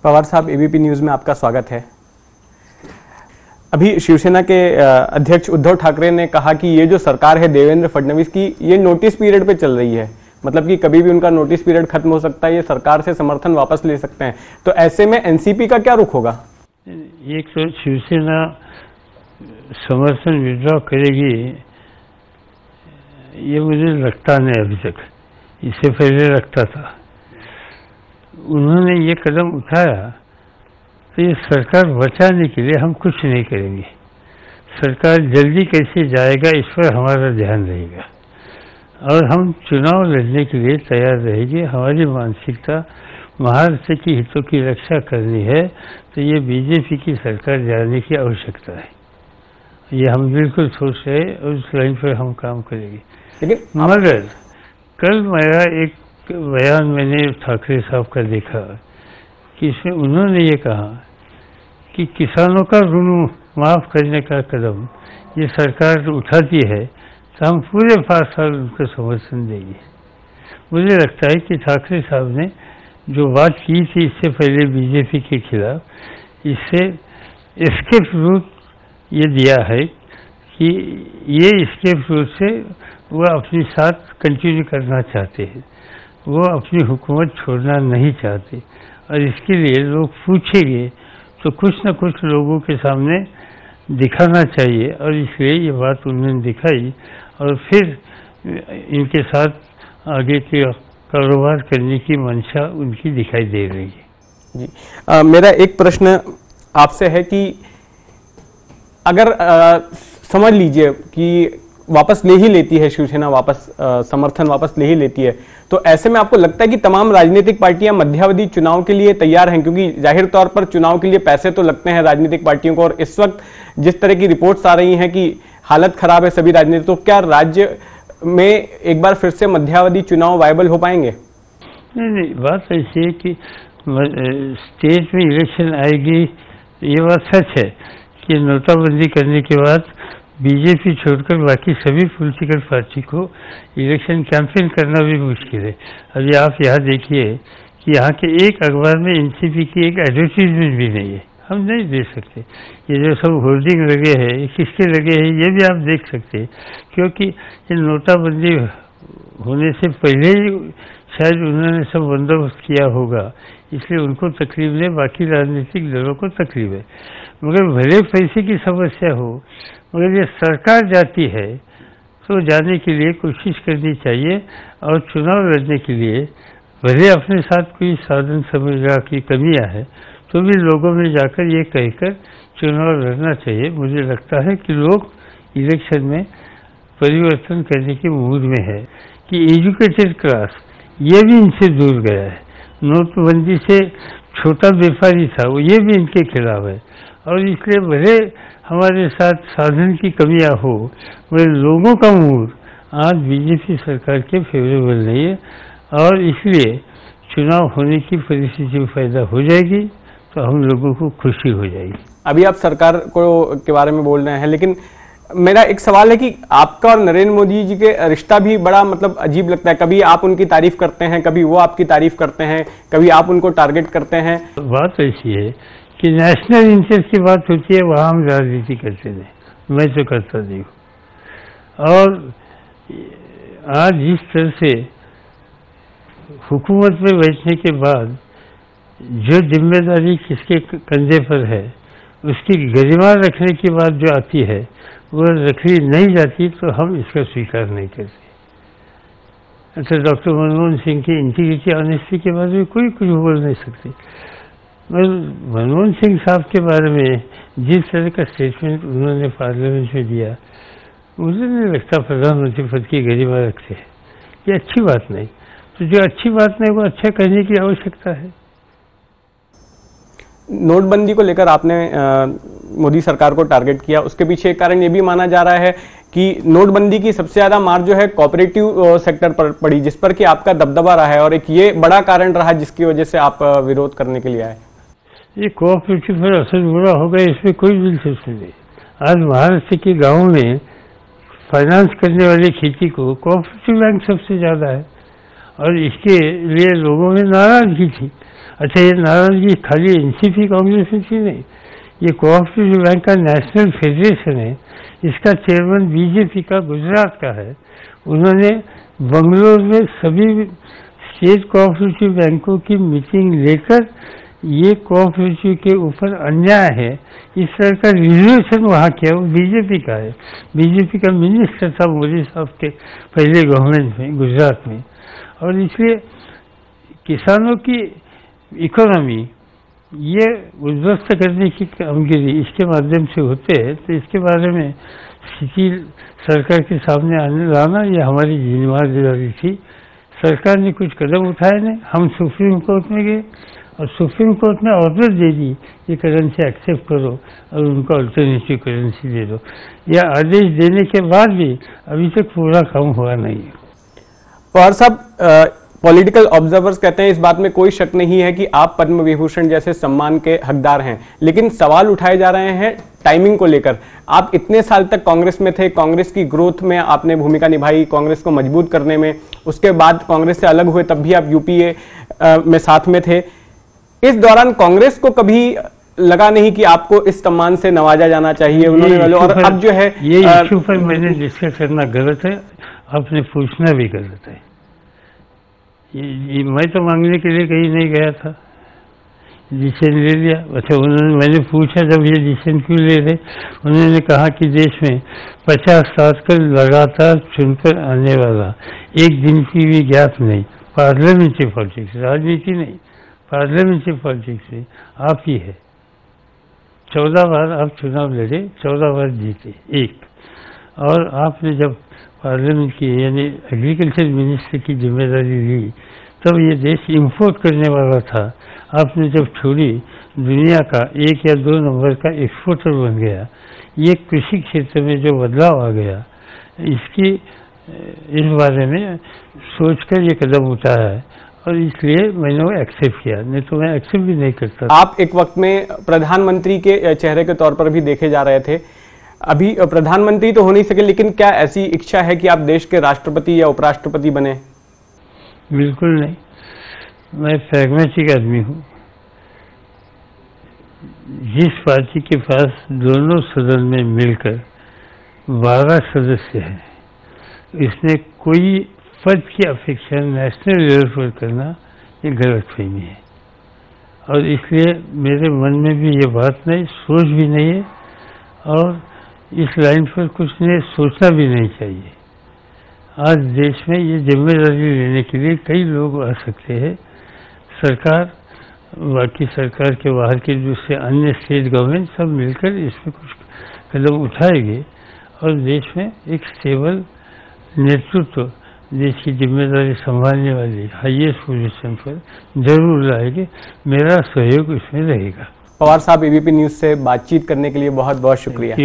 पवार साहब, ABP news में आपका स्वागत है। अभी शिवसेना के अध्यक्ष उद्धव ठाकरे ने कहा कि ये जो सरकार है देवेंद्र फडणवीस की, ये नोटिस पीरियड पे चल रही है, मतलब कि कभी भी उनका नोटिस पीरियड खत्म हो सकता है, ये सरकार से समर्थन वापस ले सकते हैं। तो ऐसे में एनसीपी का क्या रुख होगा? एक तो शिवसेना समर्थन विड्रॉ करेगी ये मुझे लगता नहीं अभी तक, इससे पहले लगता था। उन्होंने ये कदम उठाया तो ये सरकार बचाने के लिए हम कुछ नहीं करेंगे। सरकार जल्दी कैसे जाएगा इस पर हमारा ध्यान रहेगा और हम चुनाव लड़ने के लिए तैयार रहेंगे। हमारी मानसिकता महाराष्ट्र की हितों की रक्षा करनी है, तो ये बीजेपी की सरकार जाने की आवश्यकता है। ये हम बिल्कुल सोच रहे हैं और उस लाइन पर हम काम करेंगे। लेकिन मगर कल मेरा एक बयान मैंने ठाकरे साहब का देखा कि इसमें उन्होंने ये कहा कि किसानों का ऋण माफ़ करने का कदम ये सरकार उठाती है तो हम पूरे 5 साल उनको समर्थन देंगे। मुझे लगता है कि ठाकरे साहब ने जो बात की थी इससे पहले बीजेपी के खिलाफ, इससे एस्केप रूट ये दिया है कि ये एस्केप रूट से वो अपनी साथ कंटिन्यू करना चाहते हैं, वो अपनी हुकूमत छोड़ना नहीं चाहते और इसके लिए लोग पूछेंगे तो कुछ न कुछ लोगों के सामने दिखाना चाहिए और इसलिए ये बात उन्होंने दिखाई और फिर इनके साथ आगे के कारोबार करने की मंशा उनकी दिखाई दे रही है। जी, मेरा एक प्रश्न आपसे है कि अगर समझ लीजिए कि वापस ले ही लेती है शिवसेना, वापस समर्थन वापस ले ही लेती है, तो ऐसे में आपको लगता है कि तमाम राजनीतिक पार्टियां मध्यावधि चुनाव के लिए तैयार हैं? क्योंकि जाहिर तौर पर चुनाव के लिए पैसे तो लगते हैं राजनीतिक पार्टियों को, और इस वक्त जिस तरह की रिपोर्ट्स आ रही हैं कि हालत खराब है सभी राजनीतिक, तो क्या राज्य में एक बार फिर से मध्यावधि चुनाव वायबल हो पाएंगे? नहीं, बात ऐसी है कि स्टेट में इलेक्शन आएगी, ये बात सच है कि नोटाबंदी करने के बाद बीजेपी छोड़कर बाकी सभी पॉलिटिकल पार्टी को इलेक्शन कैंपेन करना भी मुश्किल है। अभी आप यहाँ देखिए कि यहाँ के एक अखबार में एनसीपी की एक एडवर्टीजमेंट भी नहीं है, हम नहीं दे सकते। ये जो सब होर्डिंग लगे हैं ये किसके लगे हैं ये भी आप देख सकते हैं, क्योंकि ये नोटाबंदी होने से पहले ही शायद उन्होंने सब बंदोबस्त किया होगा, इसलिए उनको तकलीफ नहीं, बाकी राजनीतिक दलों को तकलीफ है। मगर भले पैसे की समस्या हो, मगर ये सरकार जाती है तो जाने के लिए कोशिश करनी चाहिए और चुनाव लड़ने के लिए भले अपने साथ कोई साधन समझा की कमियां है तो भी लोगों में जाकर ये कहकर चुनाव लड़ना चाहिए। मुझे लगता है कि लोग इलेक्शन में परिवर्तन करने के मूड में है कि एजुकेटेड क्लास ये भी इनसे दूर गया है। नोटबंदी से छोटा व्यापारी था वो, ये भी इनके खिलाफ है और इसलिए भले हमारे साथ साधन की कमियां हो, मगर लोगों का मूड आज बीजेपी सरकार के फेवरेबल नहीं है और इसलिए चुनाव होने की परिस्थिति पैदा हो जाएगी तो हम लोगों को खुशी हो जाएगी। अभी आप सरकार को के बारे में बोल रहे हैं, लेकिन मेरा एक सवाल है कि आपका और नरेंद्र मोदी जी के रिश्ता भी बड़ा मतलब अजीब लगता है। कभी आप उनकी तारीफ करते हैं, कभी वो आपकी तारीफ करते हैं, कभी आप उनको टारगेट करते हैं। बात ऐसी है कि नेशनल इंटरेस्ट की बात होती है, वहाँ हम राजनीति करते थे, मैं तो करता नहीं हूँ। और आज इस तरह से हुकूमत में बैठने के बाद जो जिम्मेदारी किसके कंधे पर है उसकी गरिमा रखने की बात जो आती है वो रखी नहीं जाती तो हम इसका स्वीकार नहीं करते। अच्छा, डॉक्टर मनमोहन सिंह की इंटीग्रिटी ऑनेस्टी के बारे में कोई कुछ बोल नहीं सकते, मगर मनमोहन सिंह साहब के बारे में जिस तरह का स्टेटमेंट उन्होंने पार्लियामेंट में दिया मुझे नहीं लगता प्रधानमंत्री पद की गरिमा रखते हैं। ये अच्छी बात नहीं, तो जो अच्छी बात नहीं वो अच्छा करने की आवश्यकता है। नोटबंदी को लेकर आपने मोदी सरकार को टारगेट किया, उसके पीछे एक कारण ये भी माना जा रहा है कि नोटबंदी की सबसे ज्यादा मार जो है कोऑपरेटिव सेक्टर पर पड़ी, जिस पर कि आपका दबदबा रहा है और एक ये बड़ा कारण रहा जिसकी वजह से आप विरोध करने के लिए आए। ये कोऑपरेटिव पर असर बुरा होगा इसमें कोई दिलचस्पी नहीं। आज महाराष्ट्र के गाँव में फाइनेंस करने वाली खेती को कोऑपरेटिव बैंक सबसे ज्यादा है और इसके लिए लोगों में नाराजगी थी अच्छा, ये नाराजगी खाली एनसीपी कांग्रेस की नहीं, ये कोऑपरेटिव बैंक का नेशनल फेडरेशन है, इसका चेयरमैन बीजेपी का गुजरात का है। उन्होंने बंगलोर में सभी स्टेट कोऑपरेटिव बैंकों की मीटिंग लेकर ये कोऑपरेटिव के ऊपर अन्याय है इस तरह का रिजोल्यूशन वहाँ किया। वो बीजेपी का है, बीजेपी का मिनिस्टर था मोदी साहब के पहले गवर्नमेंट में गुजरात में। और इसलिए किसानों की इकोनॉमी ये उद्ध्वस्त करने की कामगिरी इसके माध्यम से होते हैं, तो इसके बारे में स्थिति सरकार के सामने आने लाना ये हमारी जिम्मेदारी थी। सरकार ने कुछ कदम उठाए नहीं, हम सुप्रीम कोर्ट में गए और सुप्रीम कोर्ट ने ऑर्डर दे दी ये करेंसी एक्सेप्ट करो और उनको अल्टरनेटिव करेंसी दे दो। यह आदेश देने के बाद भी अभी तक पूरा काम हुआ नहीं है। पवार साहब, पॉलिटिकल ऑब्जर्वर्स कहते हैं इस बात में कोई शक नहीं है कि आप पद्म विभूषण जैसे सम्मान के हकदार हैं, लेकिन सवाल उठाए जा रहे हैं टाइमिंग को लेकर। आप इतने साल तक कांग्रेस में थे, कांग्रेस की ग्रोथ में आपने भूमिका निभाई, कांग्रेस को मजबूत करने में, उसके बाद कांग्रेस से अलग हुए तब भी आप यूपीए में साथ में थे। इस दौरान कांग्रेस को कभी लगा नहीं कि आपको इस सम्मान से नवाजा जाना चाहिए? उन्होंने और अब जो है ये इश्यू पर मैंने डिस्कस करना गलत है, आपने पूछना भी गलत है। ये मैं तो मांगने के लिए कहीं नहीं गया था, डिसीजन ले लिया। अच्छा, उन्होंने, मैंने पूछा जब ये डिसीजन क्यों ले रहे, उन्होंने कहा कि देश में 50 साल का लगातार चुनकर आने वाला एक दिन की भी गैप नहीं, पार्लियामेंट्री पॉलिटिक्स, राजनीति नहीं, पार्लियामेंट्री पॉलिटिक्स में आप ही है। 14 बार आप चुनाव लड़े, 14 बार जीते एक, और आपने जब पार्लियामेंट की यानी एग्रीकल्चर मिनिस्टर की जिम्मेदारी ली तब ये देश इंपोर्ट करने वाला था। आपने जब छोड़ी, दुनिया का 1 या 2 नंबर का एक्सपोर्टर बन गया। ये कृषि क्षेत्र में जो बदलाव आ गया, इस बारे में सोचकर ये कदम उठाया है और इसलिए मैंने वो एक्सेप्ट किया, नहीं तो मैं एक्सेप्ट भी नहीं करता। आप एक वक्त में प्रधानमंत्री के चेहरे के तौर पर भी देखे जा रहे थे। अभी प्रधानमंत्री तो हो नहीं सके, लेकिन क्या ऐसी इच्छा है कि आप देश के राष्ट्रपति या उपराष्ट्रपति बने? बिल्कुल नहीं, मैं प्रैग्मेटिक आदमी हूँ। जिस पार्टी के पास दोनों सदन में मिलकर 12 सदस्य हैं, इसमें कोई पद की अपेक्षा नेशनल लेवल पर करना ये गलतफहमी है और इसलिए मेरे मन में भी ये बात नहीं, सोच भी नहीं है और इस लाइन पर कुछ नहीं, सोचना भी नहीं चाहिए। आज देश में ये जिम्मेदारी लेने के लिए कई लोग आ सकते हैं। सरकार, बाकी सरकार के बाहर के दूसरे अन्य स्टेट गवर्नमेंट सब मिलकर इसमें कुछ कदम उठाएंगे और देश में एक स्टेबल नेतृत्व, देश की जिम्मेदारी संभालने वाली हाईएस्ट पोजीशन पर जरूर लाएंगे। मेरा सहयोग इसमें रहेगा। पवार साहब, एबीपी न्यूज से बातचीत करने के लिए बहुत बहुत शुक्रिया।